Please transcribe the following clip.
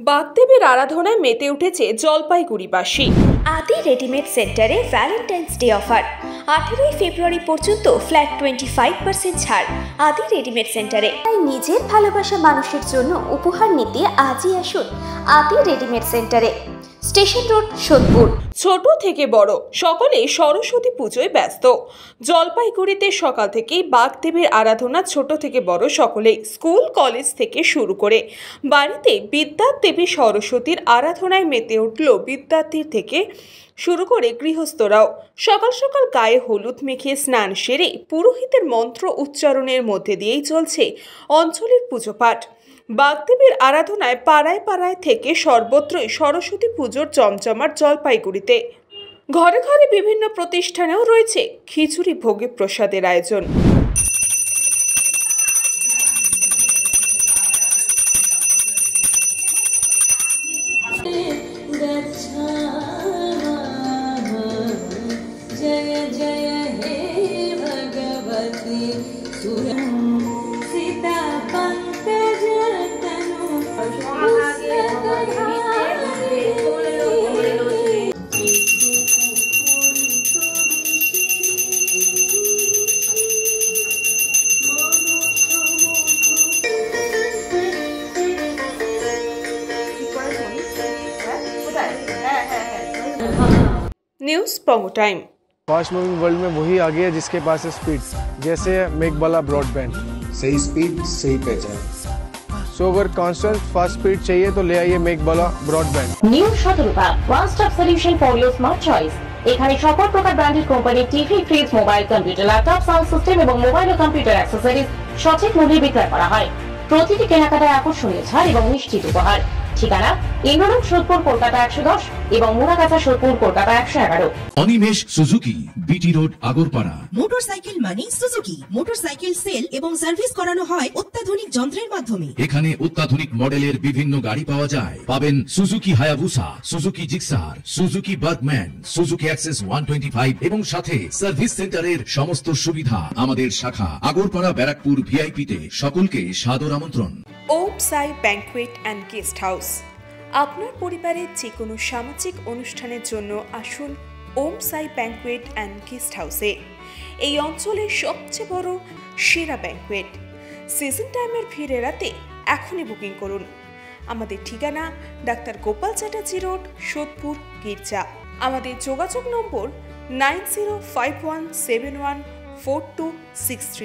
বাগদেবীর আরাধনায় মেতে উঠেছে জলপাইগুড়িবাসী। আদি রেডিমেড সেন্টারে ভ্যালেন্টাইন্স ডে অফার 18 ফেব্রুয়ারি পর্যন্ত ফ্ল্যাট 25% ছাড় আদি রেডিমেড সেন্টারে। তাই নিজের ভালোবাসা মানুষের জন্য উপহার নিতে আজই আসুন আদি রেডিমেড সেন্টারে, স্টেশন রোড, সোদপুর। ছোট থেকে বড় সকলে সরস্বতী পুজোয় ব্যস্ত। জলপাইগুড়িতে সকাল থেকেই বাগদেবীর আরাধনা ছোট থেকে বড় সকলেই, স্কুল কলেজ থেকে শুরু করে বাড়িতে বিদ্যার দেবী সরস্বতীর আরাধনায় মেতে উঠল বিদ্যার্থীর থেকে শুরু করে গৃহস্থরাও। সকাল সকাল গায়ে হলুদ মেখে স্নান সেরে পুরোহিতের মন্ত্র উচ্চারণের মধ্যে দিয়েই চলছে অঞ্চলের পুজো পাঠ। বাগদেবীর আরাধনায় পাড়ায় পাড়ায় থেকে সর্বত্রই সরস্বতী পুজোর জমজমাট জলপাইগুড়িতে। ঘরে ঘরে বিভিন্ন প্রতিষ্ঠানেও রয়েছে খিচুড়ি ভোগে প্রসাদের আয়োজন। जय जय हे भगवती सीता पंकज तनु न्यूज़ पोंगो टाइम। फास्ट मूविंग वर्ल्ड में वही आगे है जिसके पास है स्पीड, जैसे मेघबाला ब्रॉडबैंड। सही स्पीड सही पहचान। सो अगर कांस्टेंट फास्ट स्पीड चाहिए तो ले आइए मेघबाला ब्रॉडबैंड। নিউ সতর্কতা, one stop solution for your smart choice. এখানে সকল প্রকার ব্র্যান্ডেড কোম্পানির TV, fridge, mobile, computer, laptop, sound system এবং মোবাইল ও কম্পিউটার অ্যাক্সেসরিজ সঠিক মূল্যে বিক্রয় করা হয়। প্রতিটি কেনাকাটায় আকর্ষণীয় ছাড় এবং নিশ্চিত উপহার। ঠিকানা ইন্দ্রনগর, সোদপুর, কলকাতা 110 এবং Muragachha, Sodepur, Kolkata 111। Animesh Suzuki, BT road, Agarpara. Motorcycle মানে সুজুকি। মোটরসাইকেল সেল এবং সার্ভিস করানো হয় অত্যাধুনিক যন্ত্রের মাধ্যমে। এখানে অত্যাধুনিক মডেলের বিভিন্ন গাড়ি পাওয়া যায়। পাবেন Suzuki Hayabusa, Suzuki Gixxer, Suzuki Bergman, Suzuki access 125 এবং সাথে সার্ভিস সেন্টারের সমস্ত সুবিধা। আমাদের শাখা আগরপাড়া, ব্যারাকপুর ভিআইপি তে। সকলকে সাদর আমন্ত্রণ। ওম সাই ব্যাংকুয়েট অ্যান্ড গেস্ট হাউস। আপনার পরিবারের যে কোনো সামাজিক অনুষ্ঠানের জন্য আসুন ওম সাই ব্যাংকুয়েট অ্যান্ড গেস্ট হাউসে। এই অঞ্চলের সবচেয়ে বড় সেরা ব্যাংকুয়েট। সিজন টাইমের ভিড় এড়াতে এখনই বুকিং করুন। আমাদের ঠিকানা ডাক্তার গোপাল চ্যাটার্জি রোড, সোদপুর, গির্জা। আমাদের যোগাযোগ নম্বর 9051714263।